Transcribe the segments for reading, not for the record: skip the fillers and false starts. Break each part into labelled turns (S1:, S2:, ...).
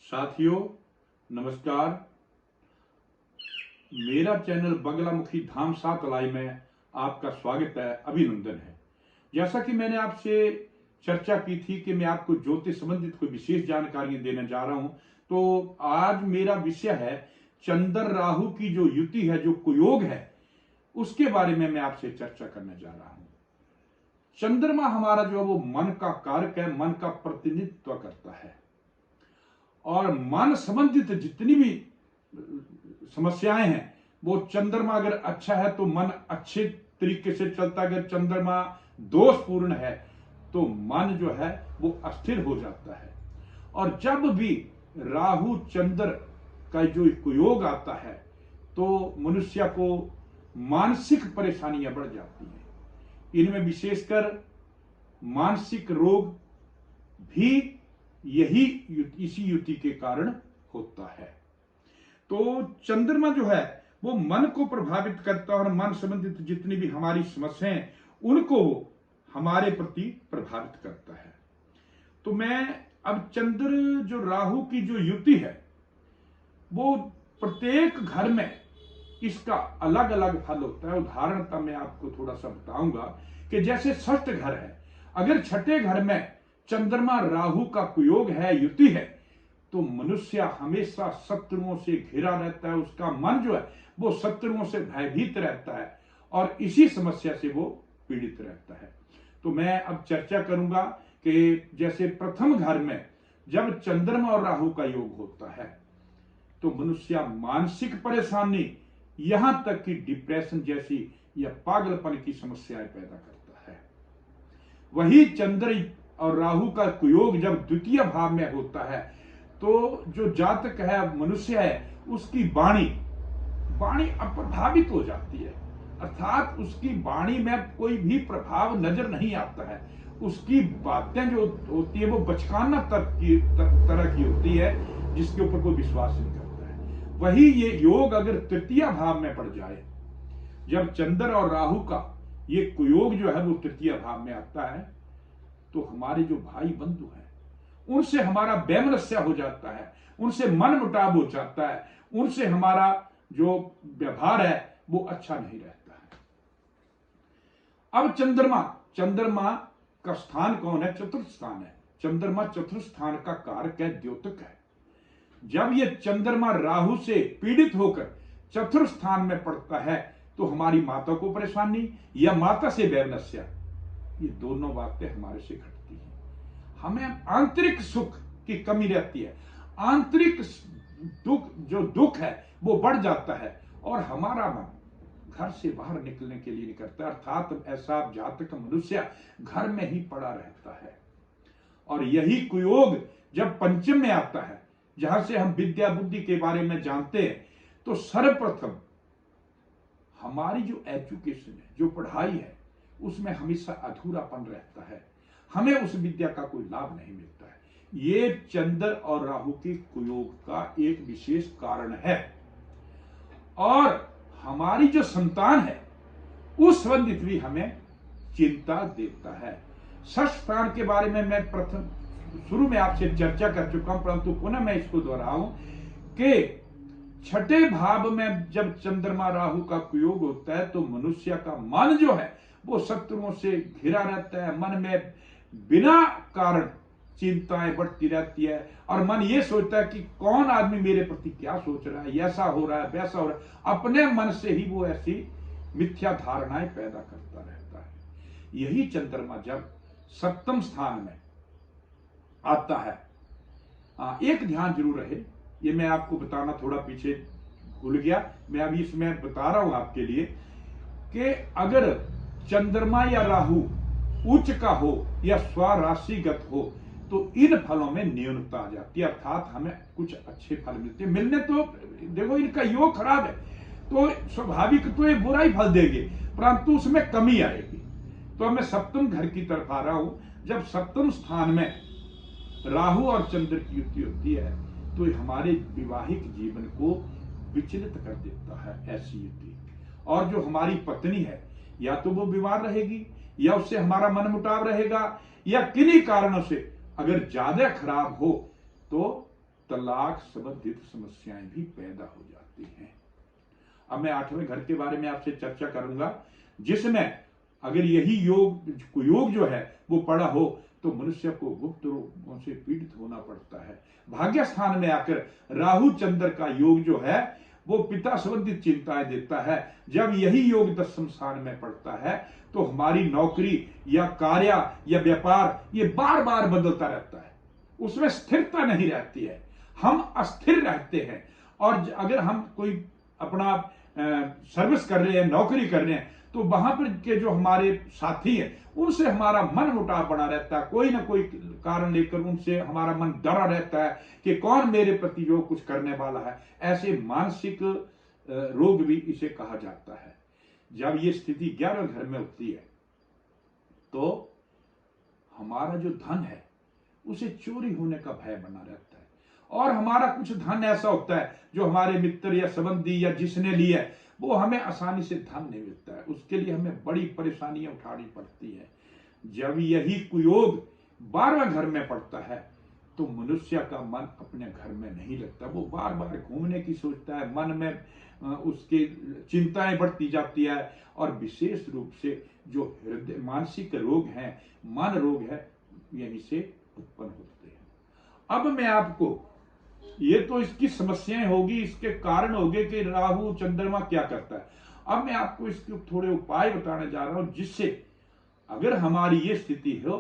S1: साथियों नमस्कार। मेरा चैनल बगलामुखी धाम 7 लाई में आपका स्वागत है, अभिनंदन है। जैसा कि मैंने आपसे चर्चा की थी कि मैं आपको ज्योतिष संबंधित कोई विशेष जानकारियां देने जा रहा हूं, तो आज मेरा विषय है चंद्र राहु की जो युति है, जो कुयोग है, उसके बारे में मैं आपसे चर्चा करने जा रहा हूं। चंद्रमा हमारा जो है वो मन का कारक है, मन का प्रतिनिधित्व करता है और मन संबंधित जितनी भी समस्याएं हैं वो चंद्रमा अगर अच्छा है तो मन अच्छे तरीके से चलता है। अगर चंद्रमा दोषपूर्ण है तो मन जो है वो अस्थिर हो जाता है। और जब भी राहु चंद्र का जो कुयोग आता है तो मनुष्य को मानसिक परेशानियां बढ़ जाती हैं। इनमें विशेषकर मानसिक रोग भी इसी युति के कारण होता है। तो चंद्रमा जो है वो मन को प्रभावित करता है और मन संबंधित जितनी भी हमारी समस्याएं उनको हमारे प्रति प्रभावित करता है। तो मैं अब चंद्र जो राहु की जो युति है वो प्रत्येक घर में इसका अलग अलग फल होता है। उदाहरणतः मैं आपको थोड़ा सा बताऊंगा कि जैसे षष्ठ घर है, अगर छठे घर में चंद्रमा राहु का कुयोग है, युति है, तो मनुष्य हमेशा शत्रुओं से घिरा रहता है। उसका मन जो है वो शत्रुओं से भयभीत रहता है और इसी समस्या से वो पीड़ित रहता है। तो मैं अब चर्चा करूंगा कि जैसे प्रथम घर में जब चंद्रमा और राहु का योग होता है तो मनुष्य मानसिक परेशानी, यहां तक कि डिप्रेशन जैसी या पागलपन की समस्याएं पैदा करता है। वही चंद्र और राहु का कुयोग जब द्वितीय भाव में होता है तो जो जातक है, मनुष्य है, उसकी वाणी अप्रभावित हो जाती है। अर्थात उसकी वाणी में कोई भी प्रभाव नजर नहीं आता है। उसकी बातें जो होती है वो बचकाना तरह की होती है, जिसके ऊपर कोई विश्वास नहीं करता है। वही ये योग अगर तृतीय भाव में पड़ जाए, जब चंद्र और राहु का ये कुयोग जो है वो तृतीय भाव में आता है, तो हमारे जो भाई बंधु हैं उनसे हमारा वैमनस्य हो जाता है, उनसे मन मुटाव हो जाता है, उनसे हमारा जो व्यवहार है वो अच्छा नहीं रहता है। अब चंद्रमा का स्थान कौन है? चतुर्थ स्थान है। चंद्रमा चतुर्थ स्थान का कारक है, द्योतक है। जब ये चंद्रमा राहु से पीड़ित होकर चतुर्थ स्थान में पड़ता है तो हमारी माता को परेशानी या माता से वैमनस्य, ये दोनों बातें हमारे से घटती हैं। हमें आंतरिक सुख की कमी रहती है, आंतरिक दुख है वो बढ़ जाता है और हमारा मन घर से बाहर निकलने के लिए नहीं करता। अर्थात ऐसा जातक मनुष्य घर में ही पड़ा रहता है। और यही कुयोग जब पंचम में आता है, जहां से हम विद्या बुद्धि के बारे में जानते हैं, तो सर्वप्रथम हमारी जो एजुकेशन है, जो पढ़ाई है, उसमें हमेशा अधूरापन रहता है, हमें उस विद्या का कोई लाभ नहीं मिलता है। ये चंद्र और राहु के कुयोग का एक विशेष कारण है। और हमारी जो संतान है उस संबंधित भी हमें चिंता देता है। षष्ठ स्थान के बारे में मैं प्रथम शुरू में आपसे चर्चा कर चुका हूं, परंतु पुनः मैं इसको दोहराऊं कि छठे भाव में जब चंद्रमा राहु का कुयोग होता है तो मनुष्य का मन जो है वो शत्रुओं से घिरा रहता है। मन में बिना कारण चिंताएं बढ़ती रहती है और मन ये सोचता है कि कौन आदमी मेरे प्रति क्या सोच रहा है, ऐसा हो रहा है, वैसा हो रहा है। अपने मन से ही वो ऐसी मिथ्या धारणाएं पैदा करता रहता है। यही चंद्रमा जब सप्तम स्थान में आता है, एक ध्यान जरूर रहे, ये मैं आपको बताना थोड़ा पीछे भूल गया, मैं अभी इसमें बता रहा हूं आपके लिए कि अगर चंद्रमा या राहु उच्च का हो या स्वराशिगत हो तो इन फलों में न्यूनता आ जाती है। अर्थात हमें कुछ अच्छे फल मिलते हैं। मिलने तो देखो, इनका योग खराब है तो स्वाभाविक तो ये बुरा ही फल देंगे, परंतु उसमें कमी आएगी। तो मैं सप्तम घर की तरफ आ रहा हूं। जब सप्तम स्थान में राहु और चंद्र की युति होती है तो हमारे विवाहिक जीवन को विचलित कर देता है ऐसी युति। और जो हमारी पत्नी है, या तो वो बीमार रहेगी या उससे हमारा मन मुटाव रहेगा, या किन्हीं कारणों से अगर ज्यादा खराब हो तो तलाक संबंधित समस्याएं भी पैदा हो जाती हैं। अब मैं 8वें घर के बारे में आपसे चर्चा करूंगा, जिसमें अगर यही योग जो है वो पड़ा हो तो मनुष्य को गुप्त रोगों से पीड़ित होना पड़ता है। भाग्य स्थान में आकर राहु चंद्र का योग जो है वो पिता संबंधित चिंताएं देता है। जब यही योग 10वें स्थान में पड़ता है तो हमारी नौकरी या कार्य या व्यापार ये बार बार बदलता रहता है, उसमें स्थिरता नहीं रहती है, हम अस्थिर रहते हैं। और अगर हम कोई अपना सर्विस कर रहे हैं, नौकरी कर रहे हैं, तो वहां पर के जो हमारे साथी हैं उनसे हमारा मन मुटाव बना रहता है, कोई ना कोई कारण लेकर उनसे हमारा मन डरा रहता है कि कौन मेरे प्रति जो कुछ करने वाला है। ऐसे मानसिक रोग भी इसे कहा जाता है। जब ये स्थिति 11वें घर में होती है तो हमारा जो धन है उसे चोरी होने का भय बना रहता है, और हमारा कुछ धन ऐसा होता है जो हमारे मित्र या संबंधी या जिसने लिया है वो हमें आसानी से धन नहीं मिलता है, उसके लिए हमें बड़ी परेशानियां उठानी पड़ती है। जब यही कुयोग 12वें घर में पड़ता है तो मनुष्य का मन अपने घर में नहीं लगता, वो बार बार घूमने की सोचता है, मन में उसकी चिंताएं बढ़ती जाती है, और विशेष रूप से जो हृदय मानसिक रोग हैं, मन रोग है, यहीं से उत्पन्न होते हैं। अब मैं आपको ये तो इसकी समस्याएं होगी, इसके कारण होंगे कि राहु चंद्रमा क्या करता है। अब मैं आपको इसके थोड़े उपाय बताने जा रहा हूं, जिससे अगर हमारी ये स्थिति हो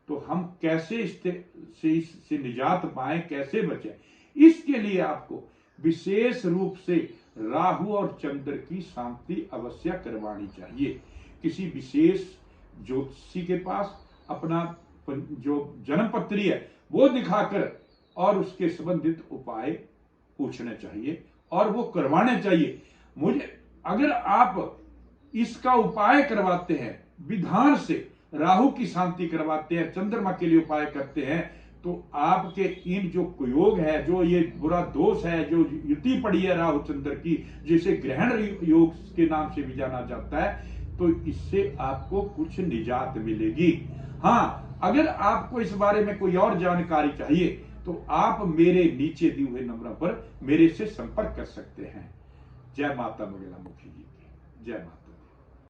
S1: तो हम कैसे इससे निजात पाएं, कैसे बचें। इसके लिए आपको विशेष रूप से राहु और चंद्र की शांति अवश्य करवानी चाहिए। किसी विशेष ज्योतिषी के पास अपना जो जन्म पत्री है वो दिखाकर और उसके संबंधित उपाय पूछने चाहिए और वो करवाने चाहिए। मुझे अगर आप इसका उपाय करवाते हैं, विधान से राहु की शांति करवाते हैं, चंद्रमा के लिए उपाय करते हैं, तो आपके इन जो कुयोग है, जो ये बुरा दोष है, जो युति पड़ी है राहु चंद्र की, जिसे ग्रहण योग के नाम से भी जाना जाता है, तो इससे आपको कुछ निजात मिलेगी। हाँ, अगर आपको इस बारे में कोई और जानकारी चाहिए तो आप मेरे नीचे दिए हुए नंबर पर मेरे से संपर्क कर सकते हैं। जय माता मंगला मुखी जी की जय माता।